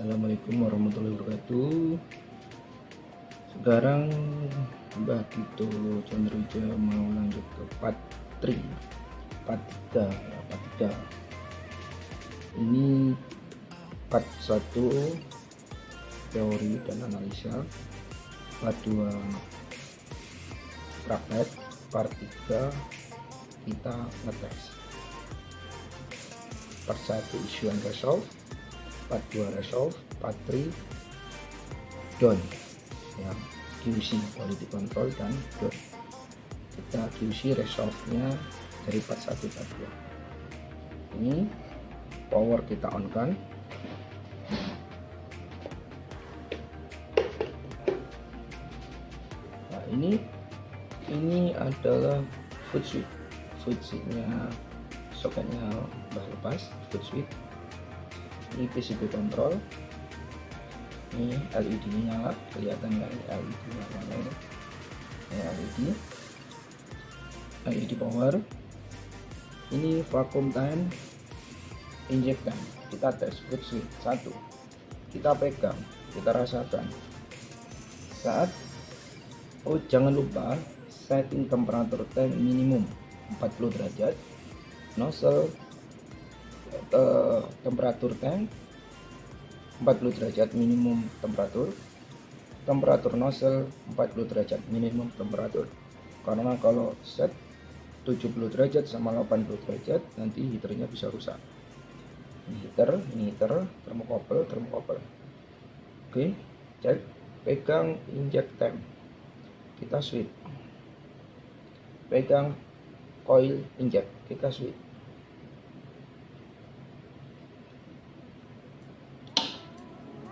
Assalamualaikum warahmatullahi wabarakatuh. Sekarang Mbak Tito Chandrija mau lanjut ke part 3 part 3 ya, part 3. Ini part 1 teori dan analisa, part 2 praktek, part 3 kita ngetes. Part 1 issue and resolve, part 2 resolve, part 3 done ya, QC quality control dan done. Kita QC resolve nya dari part 1 part 2. Ini power kita on kan, nah ini adalah foot switch nya, soketnya udah lepas, foot switch. Ini PCB control, ini LED nya nyala, kelihatan nggak LED nyala, ini LED power. Ini vacuum time, inject time. Kita tes foot switch 1, kita pegang, kita rasakan saat jangan lupa setting temperatur tank minimum 40 derajat, nozzle temperatur tank 40 derajat minimum temperatur nozzle 40 derajat minimum temperatur. Karena kalau set 70 derajat sama 80 derajat nanti heaternya bisa rusak. Ini heater, termokopel. Oke, cek, pegang inject temp, kita switch, pegang coil inject, kita switch.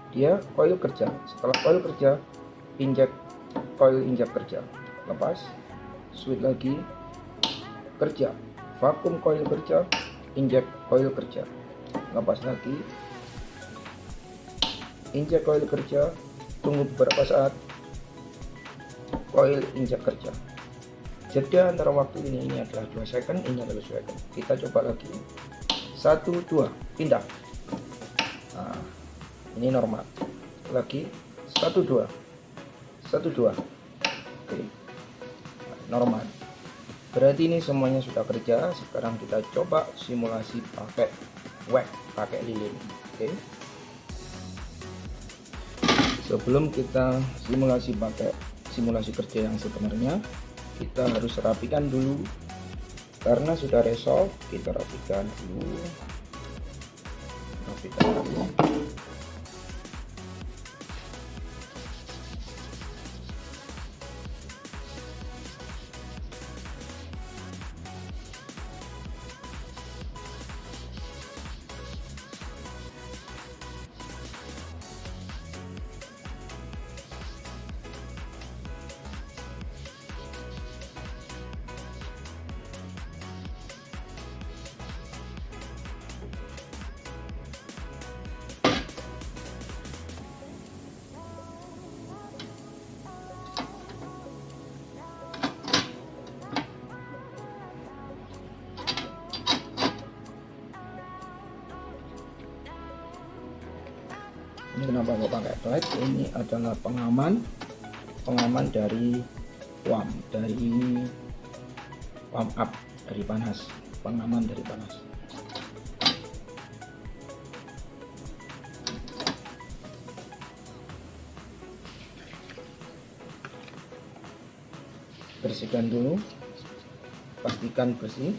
Dia coil kerja, setelah coil kerja, coil inject kerja, lepas, switch lagi, kerja, vacuum coil kerja, inject coil kerja, lepas lagi, inject coil kerja, tunggu beberapa saat, coil inject kerja. Jeda antara waktu ini adalah 2 second, ini adalah 2 second. Kita coba lagi, 1, 2, pindah. Nah, ini normal. Lagi 1, 2, 1, 2. Oke, normal. Berarti ini semuanya sudah kerja. Sekarang kita coba simulasi pakai pakai lilin. Oke, sebelum kita simulasi kerja yang sebenarnya, kita harus rapikan dulu. Karena sudah resolve, kita rapikan dulu. Ini kenapa kok pakai light? Ini adalah pengaman dari pump up, dari panas, pengaman dari panas. Bersihkan dulu, pastikan bersih.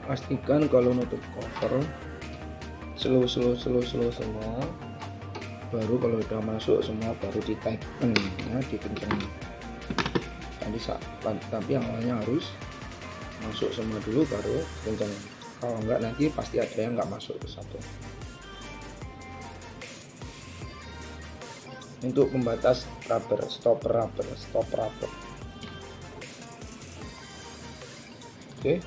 pastikan kalau nutup cover slow semua, baru kalau udah masuk semua baru ditekan ya, dikencengin. Tapi awalnya harus masuk semua dulu baru kencengin, kalau enggak nanti pasti ada yang enggak masuk ke satu. Untuk pembatas rubber, stopper rubber. Oke.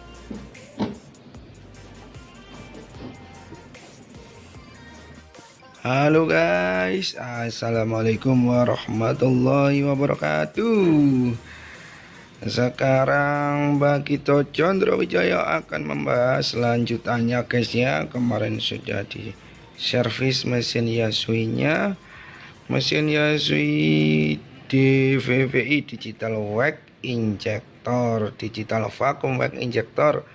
Halo guys, assalamualaikum warahmatullahi wabarakatuh. Sekarang Bagito Condro Wijaya akan membahas lanjutannya guys ya. Kemarin sudah di servis mesin Yasui-nya, mesin Yasui DVVI digital wax injector, digital vacuum wax injector.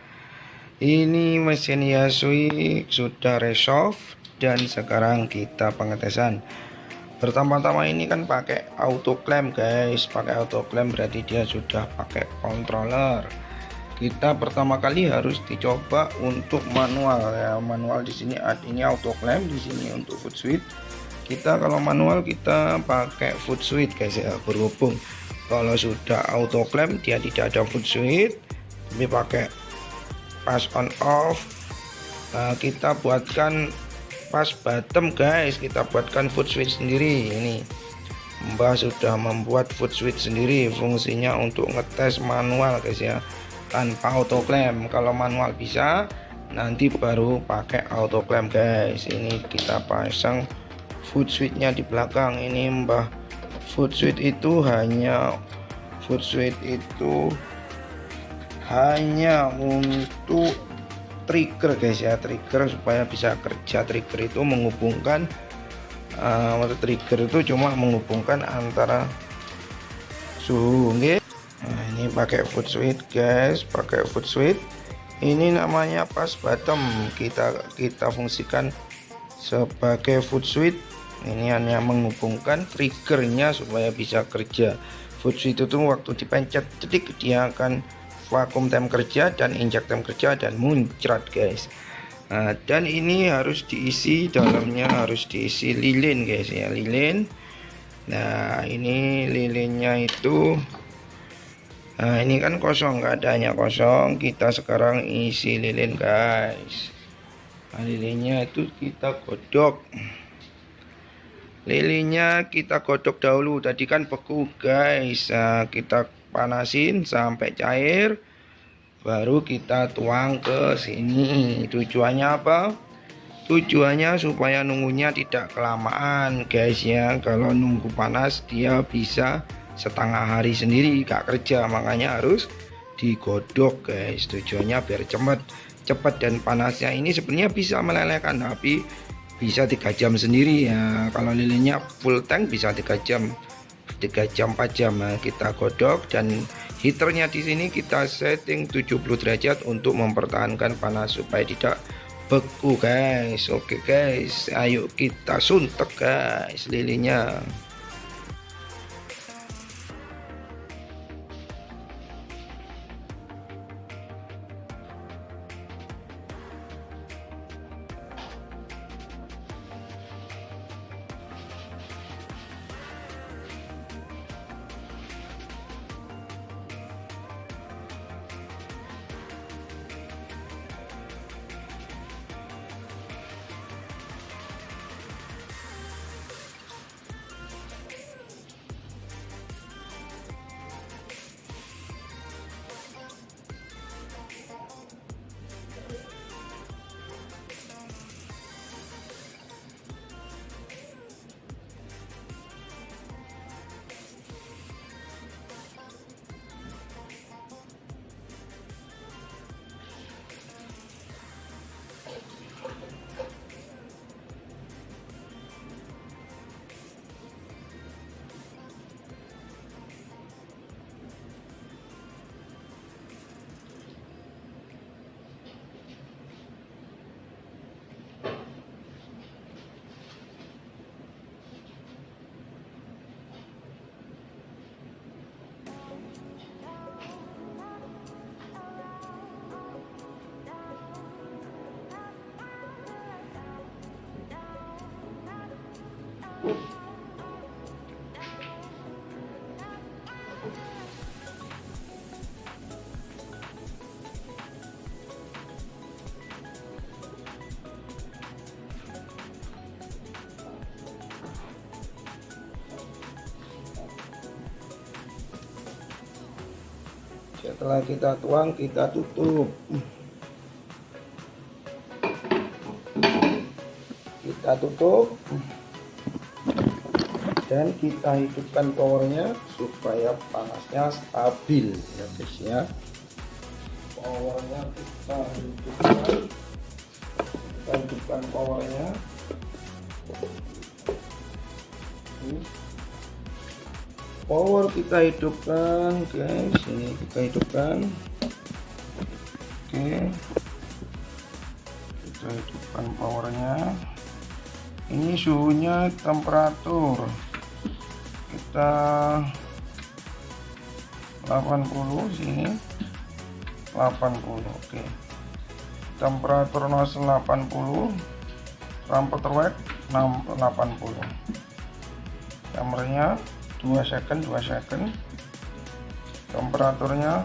Ini mesin Yasui sudah resolve dan sekarang kita pengetesan. Pertama-tama ini kan pakai auto clamp guys, pakai auto clamp berarti dia sudah pakai controller. Kita pertama kali harus dicoba untuk manual ya. Manual di sini ini auto clamp, di sini untuk foot switch. Kita kalau manual kita pakai foot switch guys ya, berhubung kalau sudah auto clamp dia tidak ada foot switch tapi pakai pas on off. Kita buatkan pas bottom guys, kita buatkan foot switch sendiri. Ini Mbah sudah membuat foot switch sendiri, fungsinya untuk ngetes manual guys ya, tanpa auto clamp. Kalau manual bisa, nanti baru pakai auto clamp guys. Ini kita pasang foot switchnya di belakang. Ini Mbah foot switch itu hanya untuk trigger guys ya, trigger supaya bisa kerja. Trigger itu menghubungkan trigger itu cuma menghubungkan antara suhu okay? Nah, ini pakai foot switch guys, pakai foot switch. Ini namanya pas bottom, kita fungsikan sebagai foot switch. Ini hanya menghubungkan triggernya supaya bisa kerja. Foot switch itu waktu dipencet cetik dia akan vakum time kerja dan inject time kerja dan muncrat guys. Dan ini harus diisi, dalamnya harus diisi lilin guys ya, lilin. Nah ini lilinnya itu, ini kan kosong, nggak adanya kosong, kita sekarang isi lilin guys. Lilinnya itu kita godok, lilinnya kita godok dahulu, tadi kan beku guys. Kita panasin sampai cair, baru kita tuang ke sini. Tujuannya apa? Tujuannya supaya nunggunya tidak kelamaan guys ya. Kalau nunggu panas dia bisa setengah hari sendiri gak kerja, makanya harus digodok guys. Tujuannya biar cepat dan panasnya ini sebenarnya bisa melelehkan, tapi bisa 3 jam sendiri ya. Kalau lilinnya full tank bisa 3 jam 4 jam. Kita godok dan heaternya di sini kita setting 70 derajat untuk mempertahankan panas supaya tidak beku guys. Oke guys, ayo kita suntek guys lilinnya. Setelah kita tuang, kita tutup. Kita tutup dan kita hidupkan powernya supaya panasnya stabil ya guys ya. Powernya kita hidupkan powernya. Power kita hidupkan guys, ini kita hidupkan. Oke, kita hidupkan powernya. Ini suhunya temperatur kita 80 sini 80. Oke, temperatur nozzle 80, rampet weight 80, timernya 2 second, temperaturnya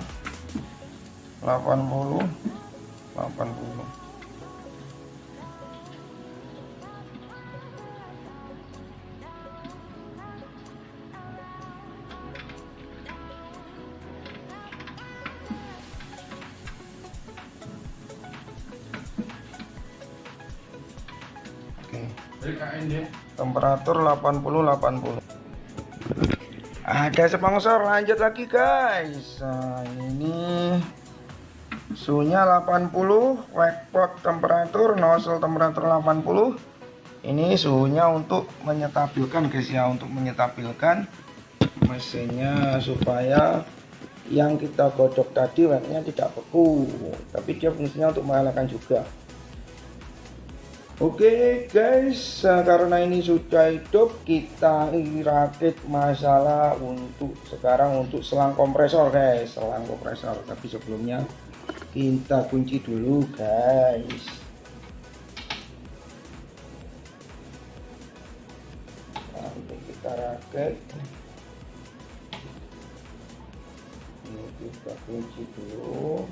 80. Oke. Temperatur 80. Ada sponsor, lanjut lagi guys. Nah, ini suhunya 80, wet temperatur, nozzle temperatur 80. Ini suhunya untuk menyetabilkan guys ya, untuk menyetabilkan mesinnya supaya yang kita godok tadi wetnya tidak beku, tapi dia fungsinya untuk menghalakan juga. Oke guys, karena ini sudah hidup, kita rakit masalah untuk sekarang untuk selang kompresor guys, selang kompresor. Tapi sebelumnya kita kunci dulu guys. Nanti kita rakit. Ini kita kunci dulu.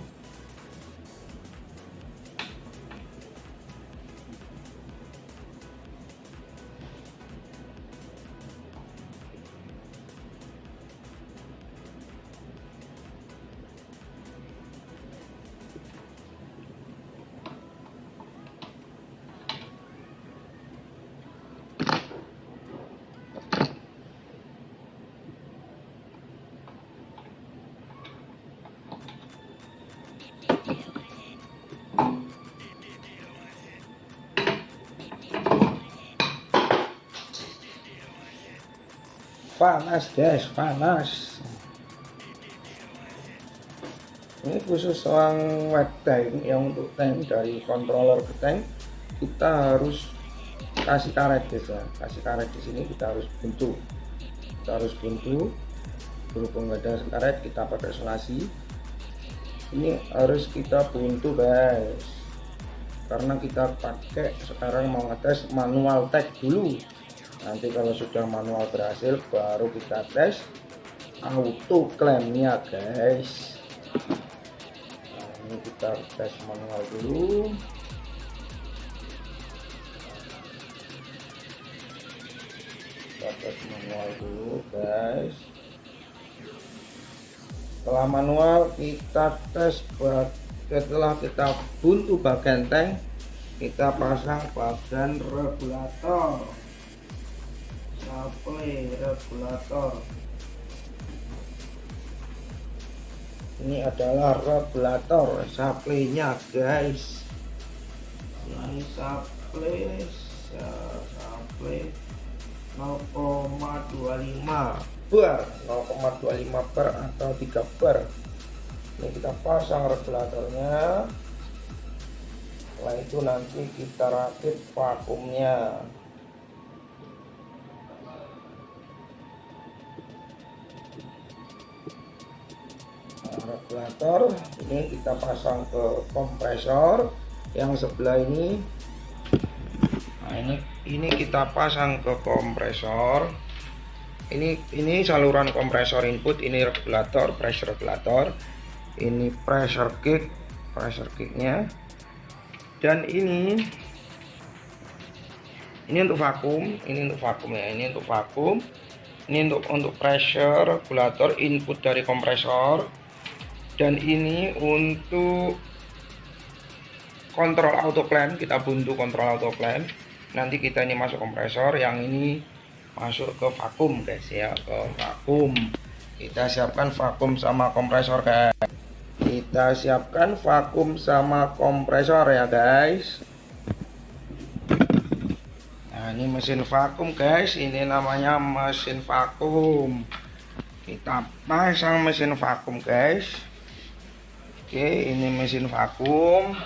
Panas guys, panas. Ini khusus selang wet tank, yang untuk tank dari controller ke tank kita harus kasih karet guys ya. Kasih karet di sini kita harus buntu. Berhubung nggak ada karet kita pakai isolasi. Ini harus kita buntu guys. Karena kita pakai sekarang mau ngetes manual tag dulu. Nanti kalau sudah manual berhasil baru kita tes auto klaimnya guys. Nah, ini kita tes manual dulu. Kita tes manual dulu guys. Setelah manual kita tes, setelah kita buntu bagian tank kita pasang bagian regulator. Supply regulator. Ini adalah regulator supply-nya guys. Ini supply 0,25 bar, 0,25 bar atau 3 bar. Ini kita pasang regulatornya. Setelah itu nanti kita rakit vakumnya. Regulator ini kita pasang ke kompresor yang sebelah ini Nah, ini kita pasang ke kompresor. Ini saluran kompresor input, ini regulator, pressure regulator, ini pressure kicknya, dan ini untuk vakum, ini untuk vakum ya, ini untuk vakum, ini untuk pressure regulator input dari kompresor, dan ini untuk kontrol autoclamp. Kita buntu kontrol autoclamp. Nanti kita ini masuk kompresor, yang ini masuk ke vakum guys ya, ke vakum. Kita siapkan vakum sama kompresor guys. Kita siapkan vakum sama kompresor ya guys. Nah, ini mesin vakum guys, ini namanya mesin vakum. Kita pasang mesin vakum guys. Oke, ini mesin vakum,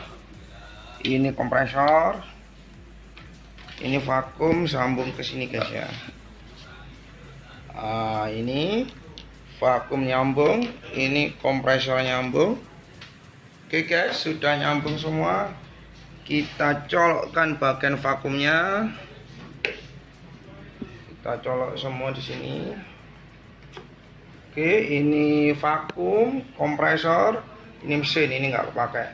ini kompresor, ini vakum, sambung ke sini guys ya. Ini vakum nyambung, ini kompresor nyambung. Oke guys, sudah nyambung semua. Kita colokkan bagian vakumnya. Kita colok semua di sini. Oke, ini vakum, kompresor, ini mesin, ini nggak kepakai.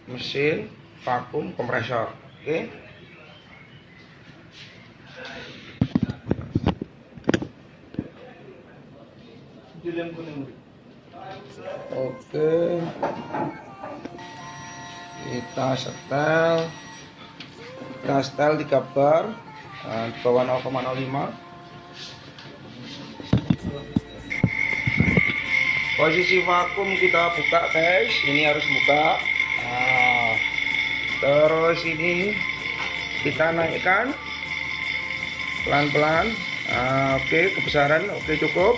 Mesin, vakum, kompresor. Oke. Oke. Kita setel. Kita setel 3 bar di bawah 0,05. Posisi vakum kita buka guys, ini harus buka. Terus ini kita naikkan pelan-pelan. Oke, kebesaran oke cukup.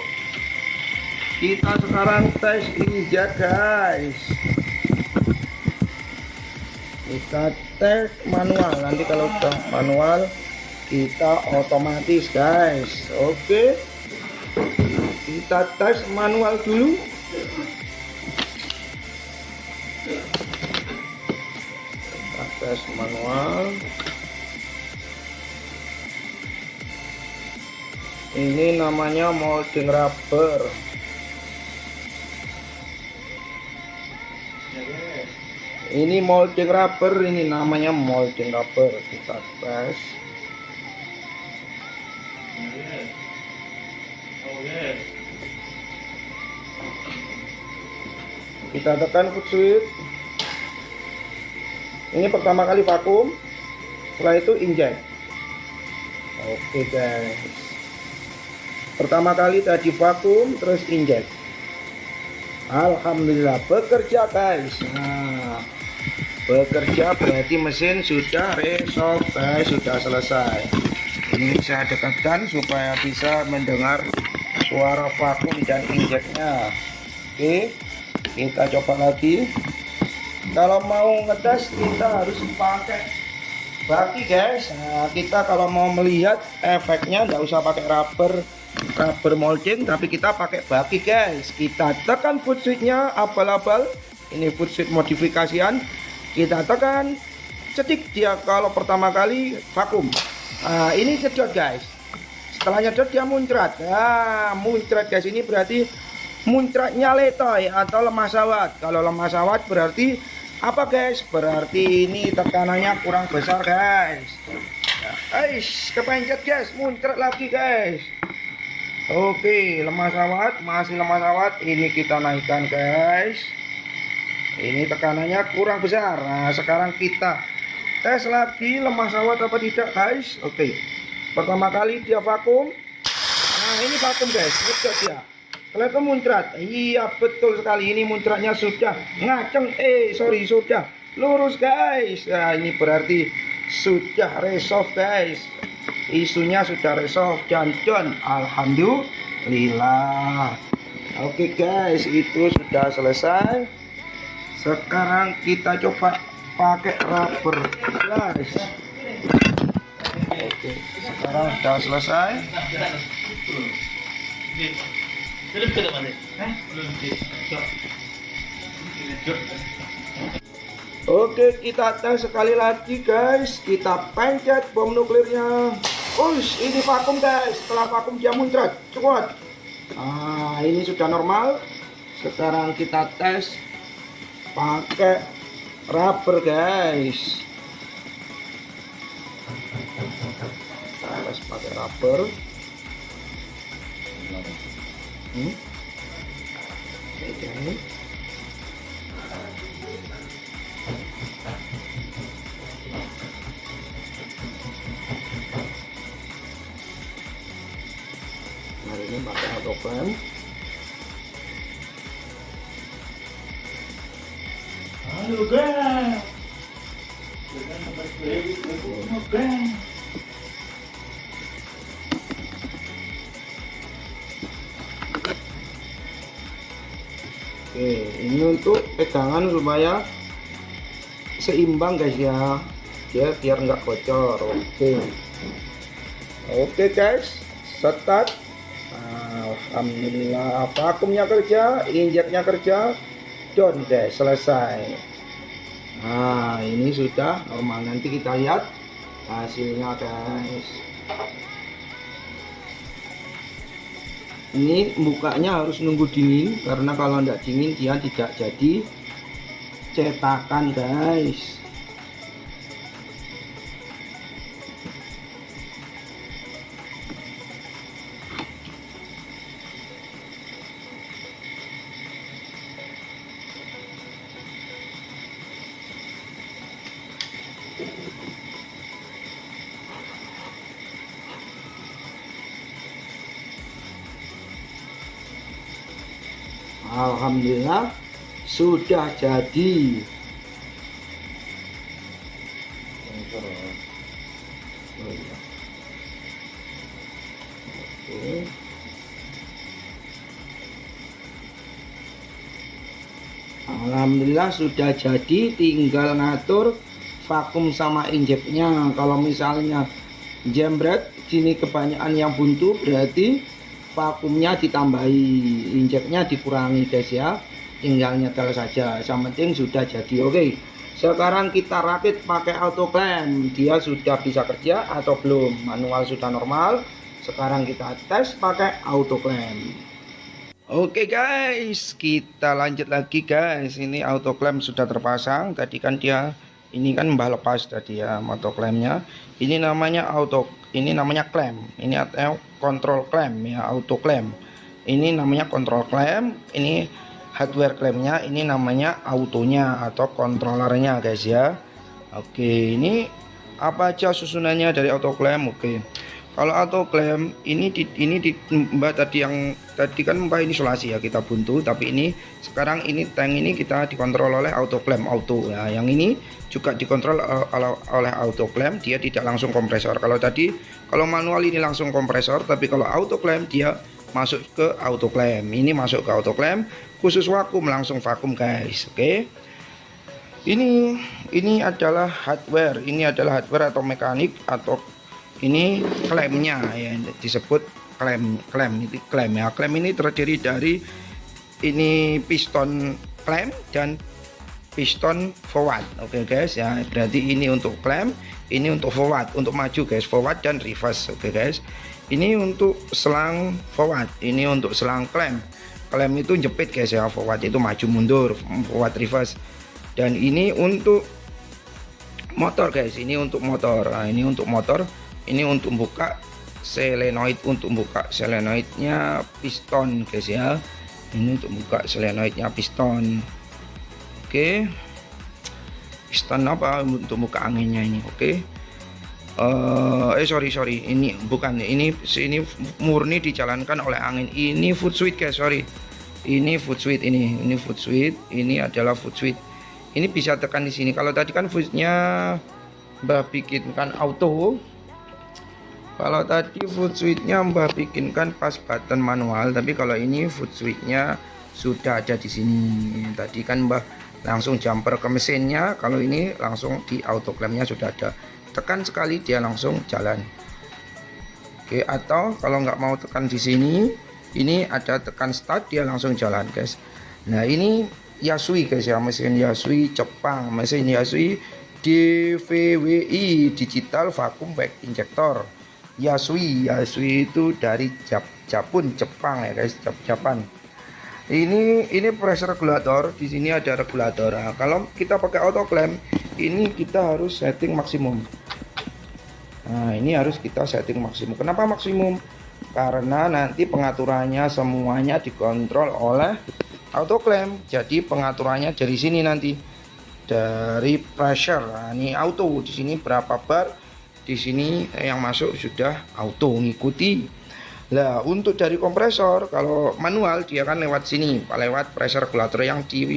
Kita sekarang tes injek guys. Kita tes manual, nanti kalau sudah manual kita otomatis guys. Oke, kita tes manual dulu. Kita tes manual. Ini namanya molding rubber. Ini molding rubber, ini namanya molding rubber. Kita tes. Kita tekan foot switch. Ini pertama kali vakum, setelah itu inject. Oke guys, pertama kali tadi vakum terus inject. Alhamdulillah bekerja guys. Nah, bekerja berarti mesin sudah resolve guys, sudah selesai. Ini saya dekatkan supaya bisa mendengar suara vakum dan injeknya. Oke, kita coba lagi. Kalau mau ngetes kita harus pakai baki guys. Nah, kita kalau mau melihat efeknya nggak usah pakai rubber molding, tapi kita pakai baki guys. Kita tekan foot switch-nya abal-abal. Ini foot switch modifikasian. Kita tekan, cetik dia kalau pertama kali vakum. Nah, ini jedot guys. Setelah nyedot dia muncrat. Nah, muncrat guys, ini berarti muncratnya letoy atau lemah sawat. Kalau lemah sawat berarti apa guys? Berarti ini tekanannya kurang besar guys. Kepencet guys, muncrat lagi guys. Oke, lemah sawat, masih lemah sawat. Ini kita naikkan guys. Ini tekanannya kurang besar. Nah, sekarang kita tes lagi lemah sawat apa tidak guys. Oke, pertama kali dia vakum. Nah, ini vakum guys, betul dia. Kalau itu muncrat, iya betul sekali. Ini muncratnya sudah ngaceng, sudah lurus guys. Nah, ini berarti sudah resolve guys. Isunya sudah resolve dan done. Alhamdulillah. Oke guys, itu sudah selesai. Sekarang kita coba pakai rubber guys. Oke, sekarang sudah selesai. Oke, kita tes sekali lagi guys. Kita pencet bom nuklirnya. Ush, ini vakum guys. Setelah vakum dia muncrat. Cukup. Nah, ini sudah normal. Sekarang kita tes pakai rubber guys. Kita tes pakai rubber. Oke. Hari ini pakai autoclamp. Halo guys, dengan nomor guys. Oke, ini untuk pegangan supaya seimbang guys ya, dia biar nggak bocor. Oke guys, start. Alhamdulillah, vakumnya kerja, injeknya kerja, done guys, selesai. Nah, ini sudah normal. Nanti kita lihat hasilnya guys. Ini bukanya harus nunggu dingin, karena kalau tidak dingin dia tidak jadi cetakan guys. Alhamdulillah sudah jadi. Alhamdulillah sudah jadi, tinggal ngatur vakum sama injeknya. Kalau misalnya jembret sini kebanyakan yang buntu, berarti vakumnya ditambahi, injeknya dikurangi guys ya. Tinggal nyetel saja, yang penting sudah jadi. Oke, sekarang kita rakit pakai autoclamp. Dia sudah bisa kerja atau belum? Manual sudah normal. Sekarang kita tes pakai autoclamp. Oke guys, kita lanjut lagi guys. Ini autoclamp sudah terpasang. Tadi kan dia ini kan mbah lepas tadi ya autoclampnya. Ini namanya clamp. Ini atau control clamp ya, autoclamp. Ini namanya control clamp. Ini hardware clampnya. Ini namanya autonya atau controllernya guys ya. Oke, ini apa aja susunannya dari autoclamp? Oke, kalau autoclamp ini mbak tadi kan mbak ini isolasi ya, kita buntu. Tapi ini sekarang ini tank ini kita dikontrol oleh autoclamp auto ya. Yang ini juga dikontrol oleh autoclamp, dia tidak langsung kompresor. Kalau manual ini langsung kompresor, tapi kalau autoclamp dia masuk ke autoclamp. Ini masuk ke autoclamp khusus vakum, langsung vakum guys. Oke, ini adalah hardware. Ini adalah hardware atau mekanik, atau ini klaimnya ya, disebut klaim ya. Klaim ini terdiri dari ini piston klaim dan piston forward. Oke guys ya, berarti ini untuk klaim, ini untuk forward, untuk maju guys, forward dan reverse. Oke guys, ini untuk selang forward, ini untuk selang klaim. Klaim itu jepit guys ya, forward itu maju mundur, forward reverse. Dan ini untuk motor guys, ini untuk motor. Nah, ini untuk motor, ini untuk buka solenoid, untuk buka solenoidnya piston guys ya. Ini untuk buka solenoidnya piston. Oke, piston apa untuk buka anginnya ini. Oke, sorry, ini bukan, ini murni dijalankan oleh angin. Ini foot switch guys, sorry, ini foot switch, ini foot switch, ini adalah foot switch. Ini bisa tekan di sini. Kalau tadi kan footnya mbah bikinkan auto, kalau tadi foot switchnya mbah bikinkan pas button manual, tapi kalau ini foot switchnya sudah ada di sini. Tadi kan mbah langsung jumper ke mesinnya, kalau ini langsung di autoclampnya sudah ada. Tekan sekali dia langsung jalan. Oke, atau kalau nggak mau tekan di sini, ini ada tekan start dia langsung jalan guys. Nah, ini Yasui guys ya, mesin Yasui Jepang, mesin Yasui DVWI Digital Vacuum Bag Injector. Yasui itu dari Jepang ya guys, Japan. Ini pressure regulator, di sini ada regulator. Nah, kalau kita pakai auto clamp, ini kita harus setting maksimum. Nah, ini harus kita setting maksimum. Kenapa maksimum? Karena nanti pengaturannya semuanya dikontrol oleh auto clamp. Jadi pengaturannya dari sini nanti, dari pressure. Nah, ini auto, di sini berapa bar, di sini yang masuk sudah auto ngikuti. Lah, untuk dari kompresor, kalau manual dia kan lewat sini, lewat pressure regulator yang di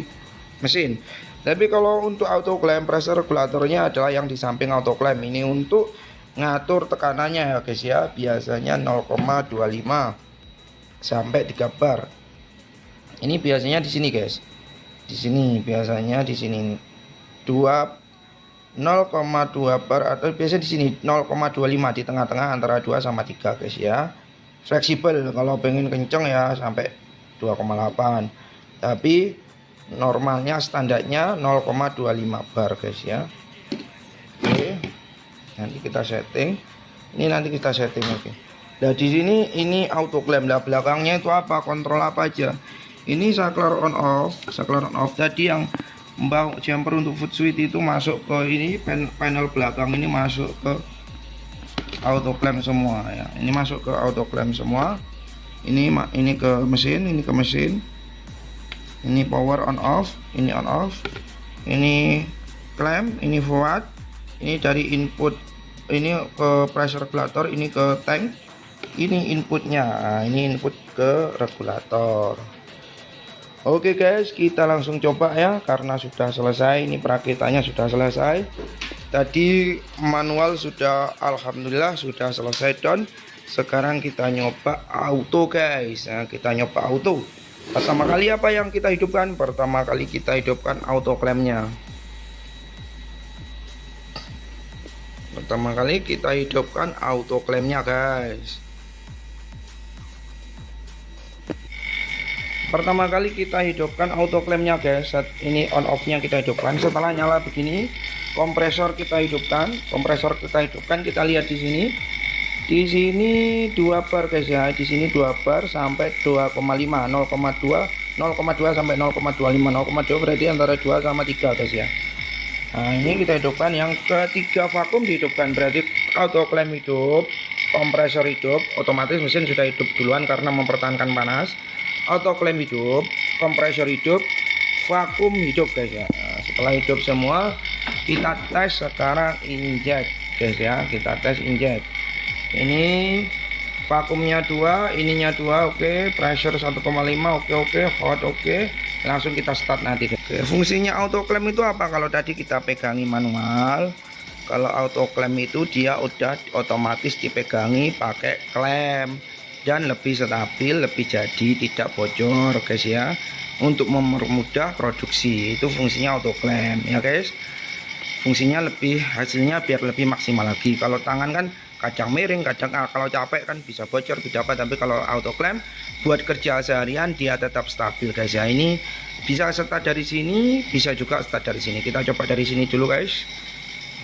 mesin. Tapi kalau untuk auto clamp, pressure regulatornya adalah yang di samping auto clamp. Ini untuk ngatur tekanannya ya guys ya, biasanya 0,25 sampai 3 bar. Ini biasanya di sini guys. Di sini biasanya di sini 0,2 bar, atau biasa di sini 0,25, di tengah-tengah antara 2 sama 3 guys ya. Fleksibel kalau pengen kenceng ya sampai 2,8, tapi normalnya standarnya 0,25 bar guys ya. Oke, nanti kita setting ini, oke. Nah, di sini ini auto clamp. Lah, belakangnya itu apa, kontrol apa aja. Ini saklar on off tadi yang mbak jumper untuk foot switch itu masuk ke ini, panel belakang ini masuk ke auto clamp semua ya. Ini masuk ke auto clamp semua. Ini ke mesin, ini ke mesin. Ini power on off, ini on off. Ini clamp, ini forward. Ini dari input, ini ke pressure regulator, ini ke tank. Ini inputnya. Nah, ini input ke regulator. Oke guys, kita langsung coba ya, karena sudah selesai. Ini perakitannya sudah selesai. Tadi manual sudah, alhamdulillah sudah selesai down. Sekarang kita nyoba auto guys. Nah, kita nyoba auto. Pertama kali apa yang kita hidupkan? Pertama kali kita hidupkan auto clampnya. Pertama kali kita hidupkan auto clampnya guys. Pertama kali kita hidupkan auto clampnya guys. Ini on off nya kita hidupkan. Setelah nyala begini, kompresor kita hidupkan. Kita lihat di sini. Di sini 2 bar guys ya. Di sini 2 bar sampai 2,5, 0,2 sampai 0,25. 0,2 berarti antara 2 sama 3 guys ya. Nah, ini kita hidupkan. Yang ketiga vakum dihidupkan, berarti auto clamp hidup, kompresor hidup, otomatis mesin sudah hidup duluan karena mempertahankan panas. Auto clamp hidup, kompresor hidup, vakum hidup guys ya. Nah, setelah hidup semua, kita tes sekarang inject guys ya. Kita tes inject. Ini vakumnya 2, ininya 2, oke. Pressure 1,5, oke. Hot, oke. Langsung kita start nanti. Oke, fungsinya auto clamp itu apa? Kalau tadi kita pegangi manual, kalau auto clamp itu dia udah otomatis dipegangi pakai clamp dan lebih stabil, lebih jadi tidak bocor guys ya. Untuk mempermudah produksi, itu fungsinya auto clamp ya guys. Fungsinya lebih, hasilnya biar lebih maksimal lagi. Kalau tangan kan kadang miring, kadang kalau capek kan bisa bocor, bisa apa. Tapi kalau auto clamp buat kerja seharian dia tetap stabil guys ya. Ini bisa start dari sini, bisa juga start dari sini. Kita coba dari sini dulu guys.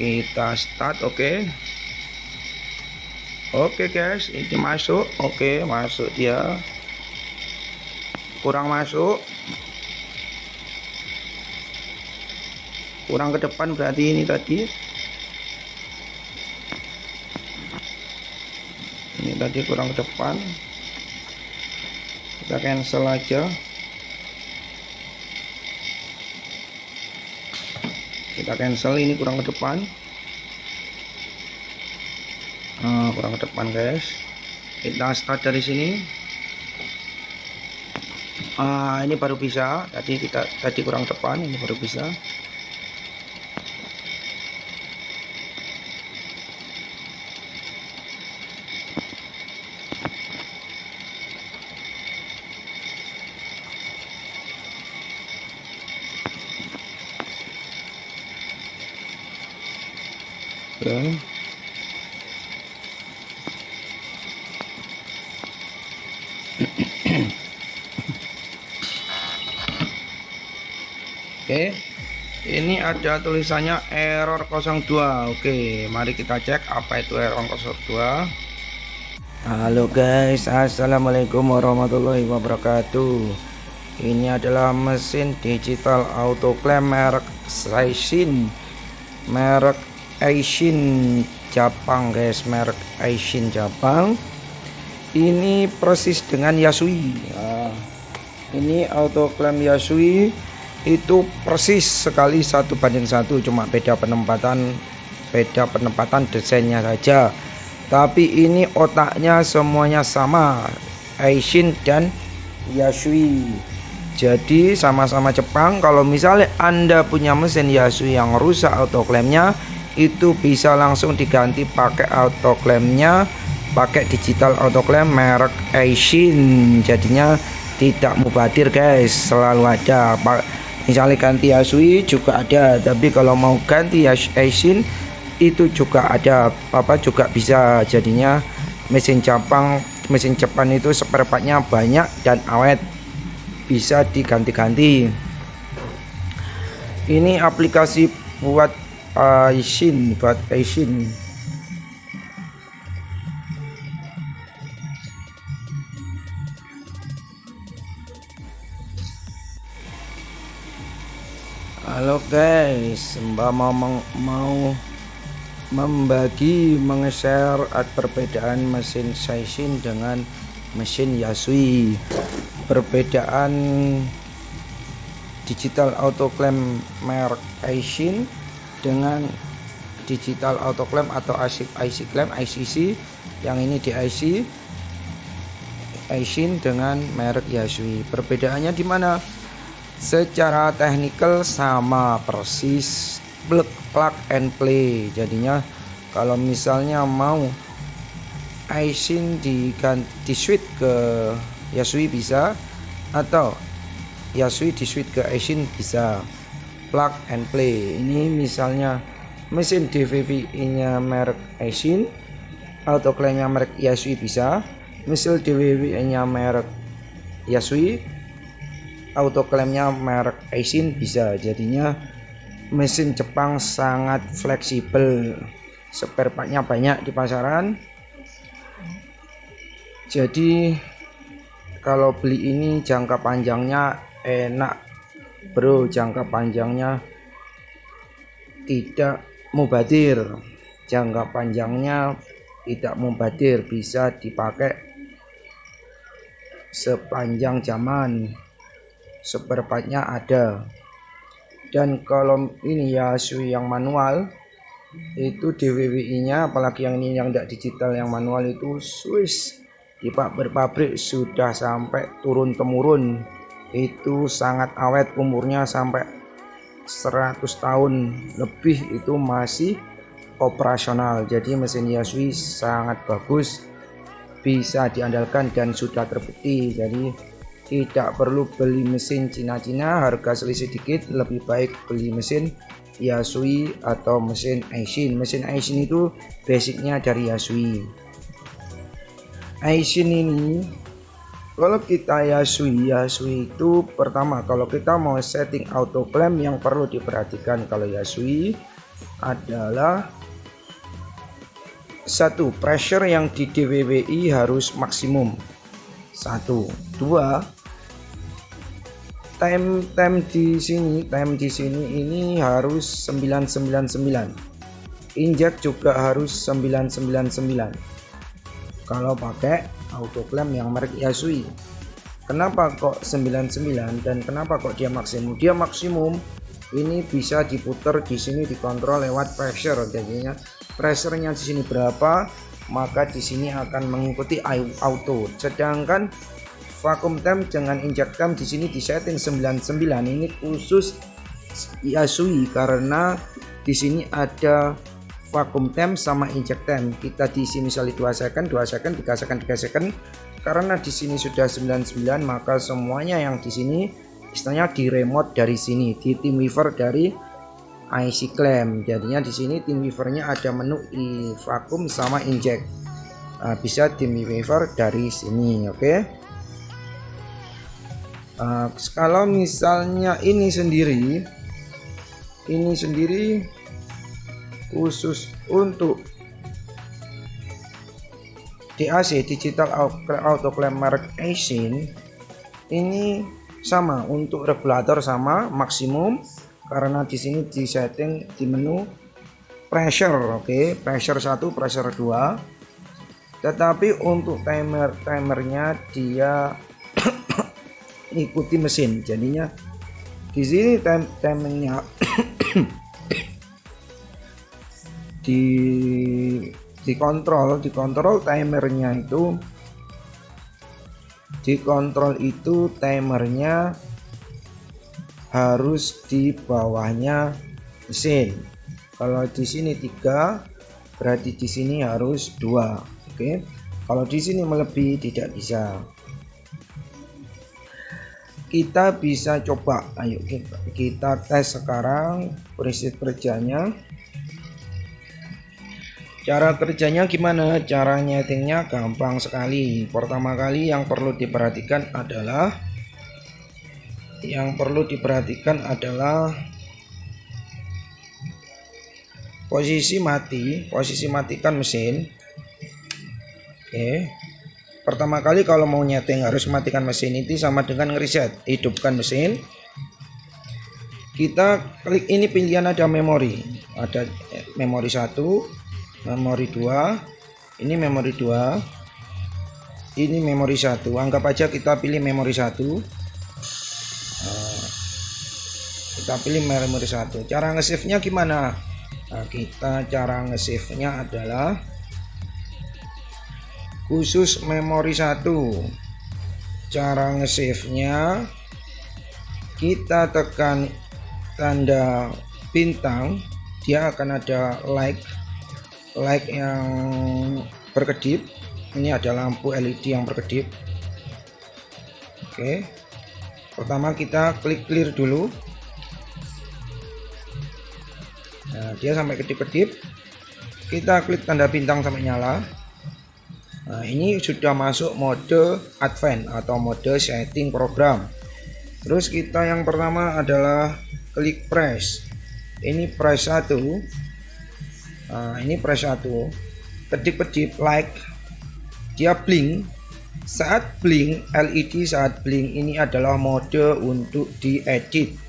Kita start, oke. Oke guys, ini masuk. Oke, masuk dia. Kurang masuk. Kurang ke depan berarti ini tadi. Ini tadi kurang ke depan. Kita cancel aja. Kita cancel, ini kurang ke depan. Nah, kurang ke depan guys. Kita start dari sini. Ini baru bisa. Tadi kurang depan, ini baru bisa. Oke. Oke, ini ada tulisannya error 02. Oke, mari kita cek apa itu error 02. Halo guys, assalamualaikum warahmatullahi wabarakatuh. Ini adalah mesin digital autoclamp merek Aishin Jepang guys, merek Aishin Jepang. Ini persis dengan Yasui. Nah, ini autoclamp Yasui itu persis sekali 1:1, cuma beda penempatan desainnya saja. Tapi ini otaknya semuanya sama, Aishin dan Yasui. Jadi sama-sama Jepang. Kalau misalnya Anda punya mesin Yasui yang rusak autoclampnya, itu bisa langsung diganti pakai autoclampnya, pakai digital autoclamp merek Aishin. Jadinya tidak mubadir guys, selalu ada. Misalnya ganti Yasui juga ada, tapi kalau mau ganti Aishin itu juga ada, juga bisa. Jadinya mesin Jepang itu spare partnya banyak dan awet, bisa diganti-ganti. Ini aplikasi buat Aishin. Halo guys, Mbak mau meng-share perbedaan mesin Aishin dengan mesin Yasui. Perbedaan digital autoclamp merek Aishin dengan digital autoclamp atau IC clamp ICC, yang ini di IC Aishin dengan merek Yasui. Perbedaannya di mana? Secara teknikal sama persis, plug and play. Jadinya kalau misalnya mau Aishin diganti switch ke Yasui bisa, atau Yasui di switch ke Aishin bisa. Plug and play. Ini misalnya mesin DVVI nya merek Aishin, autoclampnya merek Yasui bisa. Mesin DVVI nya merek Yasui, autoclampnya merek Aishin bisa. Jadinya mesin Jepang sangat fleksibel, spare partnya banyak di pasaran. Jadi kalau beli ini jangka panjangnya enak bro, jangka panjangnya tidak mubadir, bisa dipakai sepanjang zaman, spare partnya ada. Dan kalau ini Yasui yang manual, itu DVVI nya, apalagi yang ini yang tidak digital, yang manual itu Swiss, di pabrik sudah sampai turun temurun, itu sangat awet, umurnya sampai 100 tahun lebih itu masih operasional. Jadi mesin Yasui sangat bagus, bisa diandalkan dan sudah terbukti. Jadi tidak perlu beli mesin Cina-Cina harga selisih dikit, lebih baik beli mesin Yasui atau mesin Aishin. Mesin Aishin itu basicnya dari Yasui. Aishin ini kalau kita Yasui itu pertama, kalau kita mau setting autoclamp yang perlu diperhatikan kalau Yasui adalah satu, pressure yang di DVVI harus maksimum. 1, 2, time di sini ini harus 999. Inject juga harus 999. Kalau pakai autoclamp yang merek Yasui. Kenapa kok 99 dan kenapa kok dia maksimum? Dia maksimum ini bisa diputar di sini, dikontrol lewat pressure. Jadinya pressure-nya di sini berapa, maka di sini akan mengikuti auto. Sedangkan vacuum temp dengan inject temp di sini disetting 99. Ini khusus Yasui karena di sini ada vacuum temp sama inject temp. Kita diisi misalnya 2 second, 3 second. Karena di sini sudah 99, maka semuanya yang di sini istilahnya di remote dari sini, di tim weaver dari IC clamp. Jadinya di sini tim weavernya ada menu vacuum sama inject. Bisa tim weaver dari sini, oke. Kalau misalnya ini sendiri khusus untuk DAC, digital auto climber machine, ini sama untuk regulator sama maksimum, karena di sini di setting di menu pressure, oke, pressure 1, pressure 2. Tetapi untuk timernya dia ikuti mesin, jadinya di sini timernya dikontrol timernya itu timernya harus di bawahnya mesin. Kalau di sini 3, berarti di sini harus 2. Oke. Kalau di sini melebihi tidak bisa. Kita bisa coba, ayo kita tes sekarang prinsip kerjanya. Cara kerjanya gimana? Cara nyetingnya gampang sekali. Pertama kali yang perlu diperhatikan adalah posisi matikan mesin. Oke. Pertama kali kalau mau nyeting harus matikan mesin, itu sama dengan ngereset, hidupkan mesin. Kita klik ini pilihan, ada memori. Ada memori 1, memori 2, ini memori 2, ini memori 1. Anggap aja kita pilih memori 1. Kita pilih memori 1. Cara nge-save-nya gimana? Cara nge-save-nya adalah khusus memori 1. Cara nge-save-nya kita tekan tanda bintang, dia akan ada like yang berkedip. Ini ada lampu LED yang berkedip. Oke. Pertama kita klik clear dulu. Nah, dia sampai kedip-kedip. Kita klik tanda bintang sampai nyala. Nah, ini sudah masuk mode advance atau mode setting program. Terus kita yang pertama adalah klik press. Ini press 1. Nah, ini press 1. Kedip-kedip like. Dia blink. Saat blink, LED saat blink ini adalah mode untuk diedit.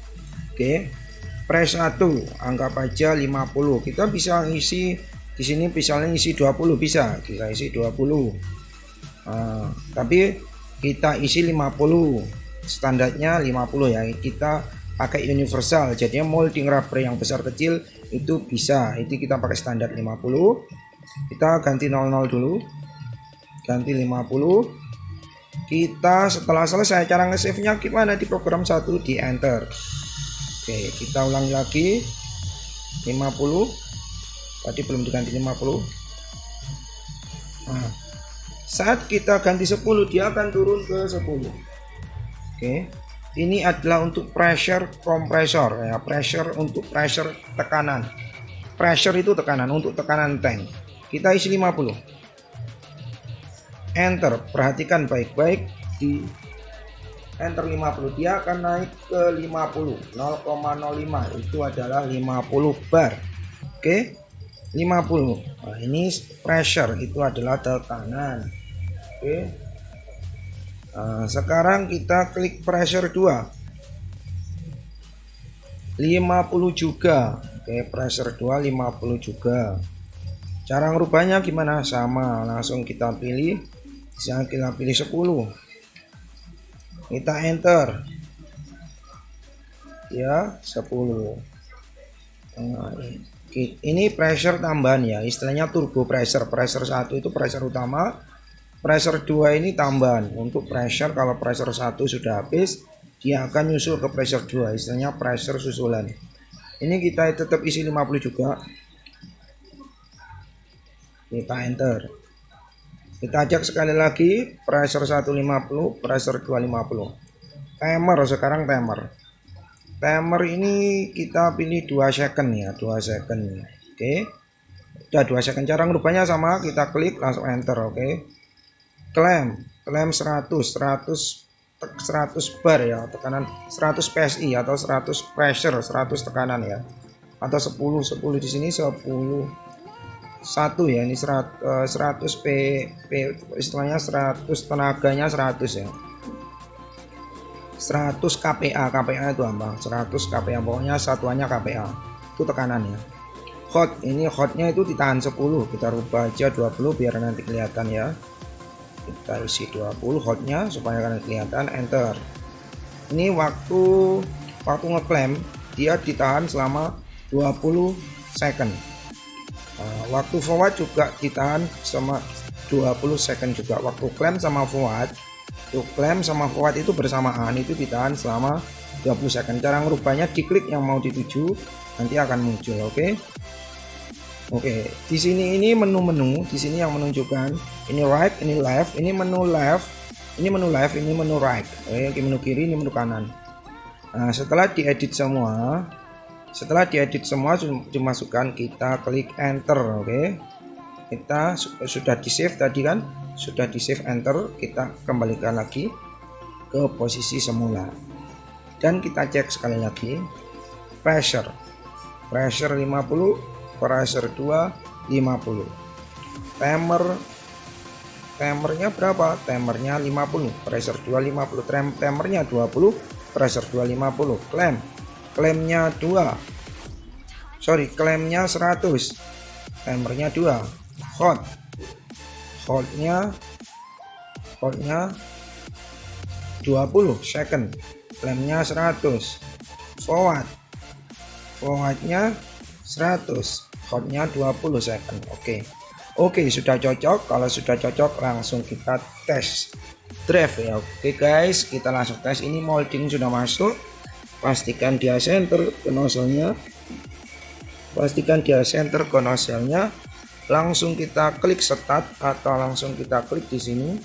Oke. Press 1, anggap aja 50. Kita bisa isi di sini, misalnya isi 20, bisa kita isi 20. Tapi kita isi 50, standarnya 50 ya. Kita pakai universal, jadinya molding rubber yang besar kecil itu bisa. Itu kita pakai standar 50. Kita ganti 00 dulu, ganti 50. Kita setelah selesai, cara nge-save nya gimana? Di program 1 di enter. Oke, kita ulangi lagi 50. Tadi belum diganti 50. Nah, saat kita ganti 10, dia akan turun ke 10. Oke. Ini adalah untuk pressure kompresor ya, pressure untuk pressure tekanan. Pressure itu tekanan, untuk tekanan tank. Kita isi 50. Enter. Perhatikan baik-baik, di enter 50, dia akan naik ke 50. 0,05 itu adalah 50 bar. Oke. 50. Nah, ini pressure, itu adalah tekanan. Oke. Nah, sekarang kita klik pressure 2. 50 juga. Oke, pressure 2 50 juga. Cara ngerubahnya gimana? Sama, langsung kita pilih. Misalnya kita pilih 10. Kita enter. Ya, 10. Nah, ini pressure tambahan ya, istilahnya turbo pressure. Pressure 1 itu pressure utama, pressure 2 ini tambahan untuk pressure. Kalau pressure 1 sudah habis, dia akan nyusul ke pressure 2, istilahnya pressure susulan. Ini kita tetap isi 50 juga. Kita enter. Kita ajak sekali lagi, pressure 1 50, pressure 2 50. Timer, sekarang timer. Timer ini kita pilih 2 second ya, 2 second. Oke. Udah 2 second. Cara ngerubahnya sama, kita klik langsung enter. Oke. Klaim 100 100 bar ya, tekanan 100 PSI atau 100 pressure, 100 tekanan ya, atau 10 di sini 1 ya, ini 100 P istilahnya 100 tenaganya 100 ya, 100 kPa itu apa, 100 kPa pokoknya satuannya kPa itu tekanannya. Hot, ini hotnya itu ditahan 10, kita rubah aja 20 biar nanti kelihatan ya, kita isi 20 hotnya supaya kalian kelihatan, enter. Ini waktu ngeklaim dia ditahan selama 20 second. Waktu forward juga ditahan sama 20 second juga. Waktu klaim sama forward, itu bersamaan, itu ditahan selama 20 second. Cara ngerubahnya diklik yang mau dituju, nanti akan muncul. Oke, di sini ini menu-menu, di sini yang menunjukkan ini right, ini left, ini menu left, ini menu right. Oke, menu kiri, ini menu kanan. Nah, setelah diedit semua, dimasukkan, kita klik enter. Oke, kita sudah di save tadi kan, sudah di save, enter, kita kembalikan lagi ke posisi semula dan kita cek sekali lagi pressure 50, pressure 2 50, timernya berapa, timernya 50, pressure 2 50, timernya 20, pressure 2 50, klaimnya 100, timernya 2, hotnya 20 second, klaimnya 100, forwardnya 100, hotnya 20 second. Oke, sudah cocok. Kalau sudah cocok langsung kita tes drive ya. Oke guys, kita langsung tes. Ini molding sudah masuk, pastikan dia center ke nozzle-nya, langsung kita klik start atau langsung kita klik di sini.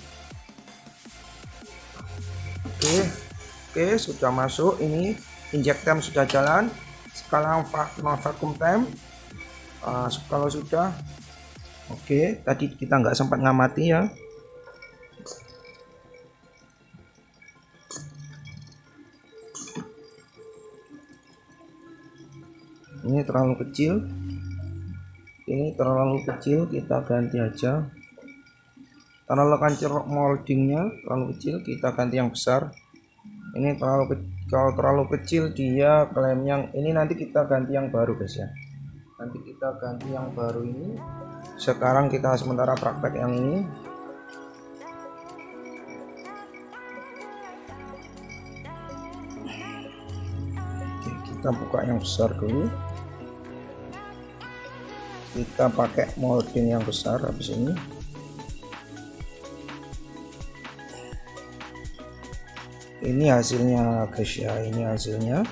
Oke, sudah masuk. Ini inject time sudah jalan. Sekarang vacuum time. Kalau sudah, oke, tadi kita nggak sempat ngamati ya. Ini terlalu kecil, kita ganti aja. Terlalu kecil moldingnya, terlalu kecil, kita ganti yang besar. Ini kalau terlalu kecil dia klaimnya, ini nanti kita ganti yang baru guys ya. Nanti kita ganti yang baru ini. Sekarang kita sementara praktek yang ini. Oke, kita buka yang besar dulu. Kita pakai molding yang besar habis ini. Ini hasilnya guys ya, ini hasilnya.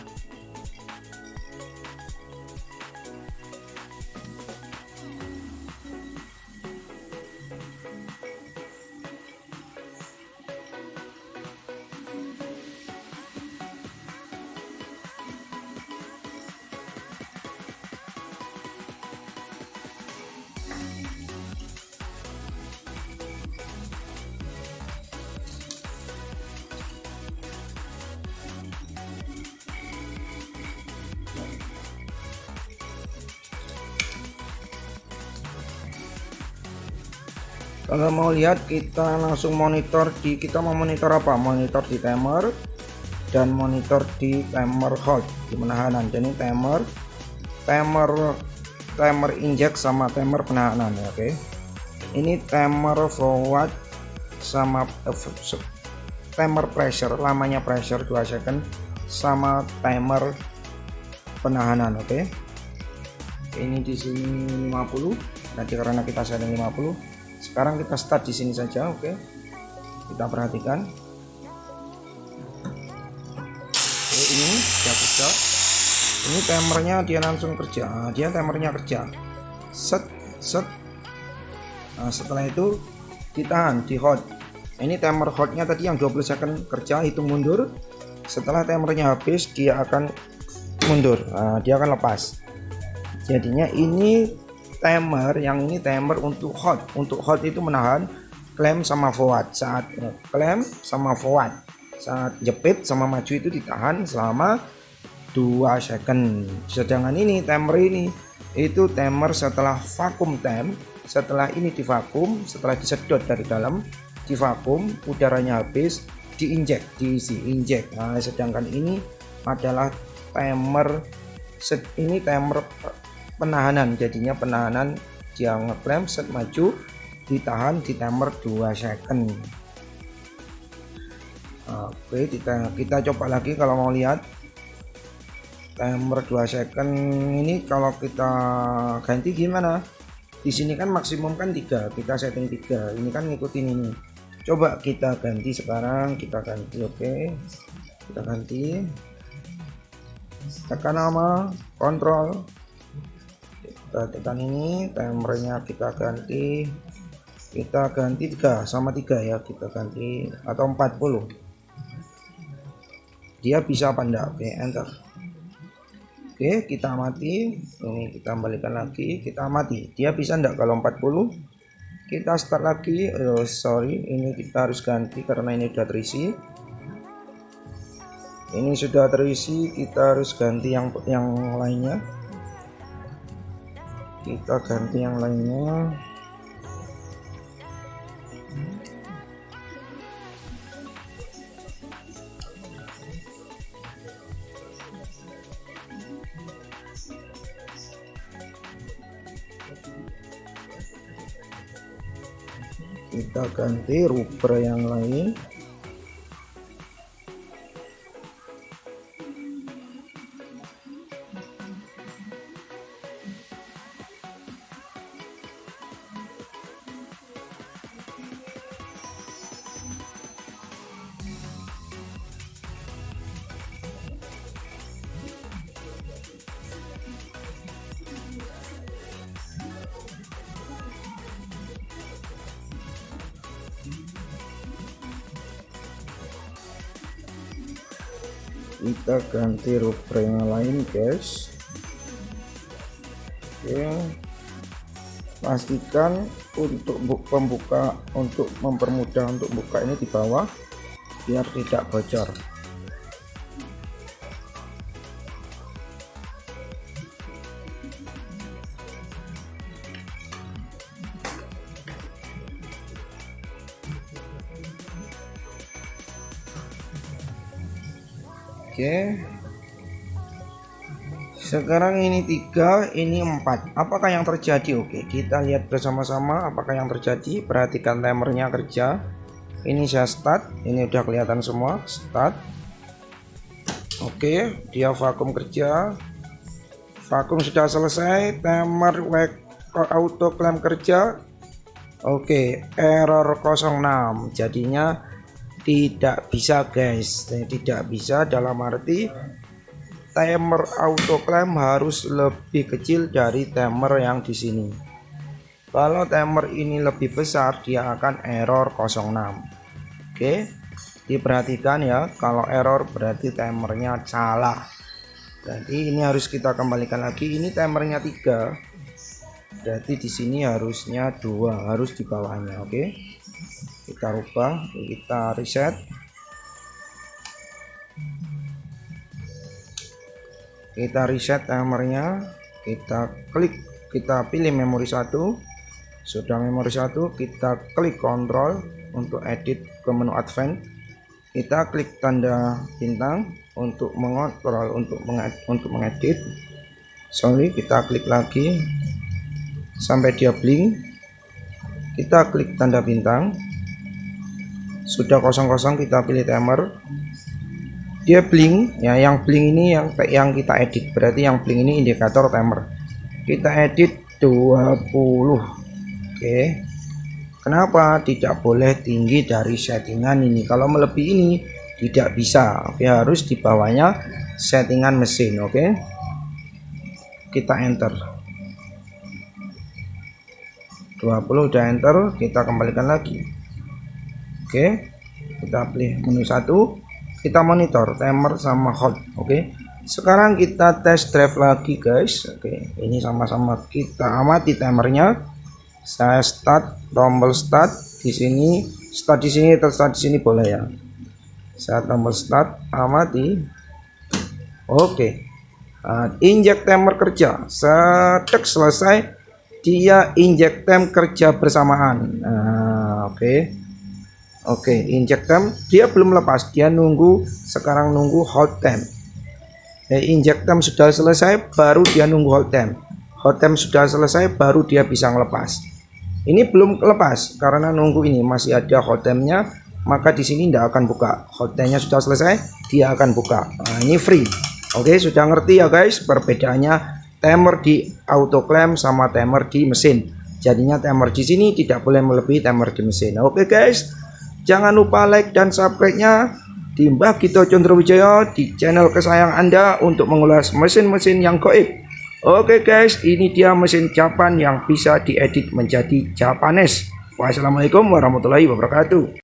Kalau mau lihat kita langsung monitor kita mau monitor apa? Monitor di timer dan monitor di timer hold di penahanan. Jadi timer inject sama timer penahanan ya, oke. Ini timer forward sama timer pressure, lamanya pressure 2 second sama timer penahanan, oke. Ini di sini 50. Nanti karena kita setting 50. Sekarang kita start di sini saja, oke. Kita perhatikan. Oke, ini dia kerja. Ini timernya dia langsung kerja. Dia timernya kerja. Set. Nah, setelah itu ditahan di hold. Ini timer holdnya tadi yang 20 second kerja, hitung mundur. Setelah timernya habis dia akan mundur. Nah, dia akan lepas. Jadinya ini timer, yang ini timer untuk hold itu menahan klaim sama forward. Saat klaim sama forward, Saat jepit sama maju itu ditahan selama 2 second. Sedangkan ini timer ini itu timer setelah vakum time. Setelah ini divakum, setelah disedot dari dalam, divakum, udaranya habis, diinjek, diisi injek. Nah, sedangkan ini adalah timer penahanan, jadinya penahanan, dia ngeklem set maju, ditahan di timer 2 second. Oke, kita coba lagi kalau mau lihat timer 2 second ini. Kalau kita ganti gimana? Di sini kan maksimum kan 3, kita setting 3, ini kan ngikutin ini. Coba kita ganti sekarang, kita ganti. Oke, kita ganti, tekan nama kontrol, kita tekan ini, timernya kita ganti 3 sama 3 ya, kita ganti, atau 40, dia bisa apa enggak. Oke, enter. Oke, kita amati, ini kita kembalikan lagi, kita amati dia bisa enggak kalau 40. Kita start lagi. Sorry, ini kita harus ganti karena ini sudah terisi. Ini sudah terisi, kita harus ganti yang lainnya. Kita ganti yang lainnya. Kita ganti rubber yang lain. Kita ganti rubber yang lain, guys. Oke, pastikan untuk mempermudah untuk buka ini di bawah biar tidak bocor. Oke, sekarang ini 3, ini 4. Apakah yang terjadi? Oke, kita lihat bersama-sama apakah yang terjadi. Perhatikan timernya kerja. Ini saya start, ini udah kelihatan semua start. Oke, dia vakum kerja. Vakum sudah selesai, timer auto clamp kerja. Oke, error 06, jadinya tidak bisa, guys. Tidak bisa dalam arti timer auto clamp harus lebih kecil dari timer yang di sini. Kalau timer ini lebih besar, dia akan error 06. Oke, diperhatikan ya, kalau error berarti timernya salah. Berarti ini harus kita kembalikan lagi. Ini timernya 3, berarti di sini harusnya 2, harus di bawahnya. Oke, kita rubah, kita reset. Kita reset timernya, kita klik, kita pilih memori 1. Sudah memori 1, kita klik kontrol untuk edit ke menu advance. Kita klik tanda bintang untuk mengontrol, untuk mengedit. Sorry, kita klik lagi sampai dia blink. Kita klik tanda bintang. Sudah 00, kita pilih timer, dia blink ya. Yang blink ini yang kita edit, berarti yang blink ini indikator timer. Kita edit 20. Oke, kenapa tidak boleh tinggi dari settingan ini? Kalau melebihi ini tidak bisa. Oke, harus di bawahnya settingan mesin. Oke, kita enter 20, udah enter, kita kembalikan lagi. Oke, kita pilih menu 1, kita monitor timer sama hold. Oke, sekarang kita test drive lagi, guys. Oke, ini sama-sama kita amati timernya. Saya start, tombol start di sini, start di sini, atau start di sini boleh ya. Saat tombol start, amati. Oke. Inject timer kerja. Setek selesai, dia inject time kerja bersamaan. Oke, inject time dia belum lepas, dia nunggu, sekarang nunggu hold time. Inject time sudah selesai, baru dia nunggu hold time. Hold time sudah selesai, baru dia bisa ngelepas. Ini belum lepas karena nunggu ini masih ada hold time-nya, maka di sini tidak akan buka. Hold time-nya sudah selesai, dia akan buka. Nah, ini free. Oke, sudah ngerti ya guys perbedaannya timer di auto clamp sama timer di mesin. Jadinya timer di sini tidak boleh melebihi timer di mesin. Oke guys, jangan lupa like dan subscribe-nya di Mbah Gito Condrowijaya di channel kesayangan Anda untuk mengulas mesin-mesin yang goib. Oke guys, ini dia mesin Japan yang bisa diedit menjadi Japanes. Wassalamualaikum warahmatullahi wabarakatuh.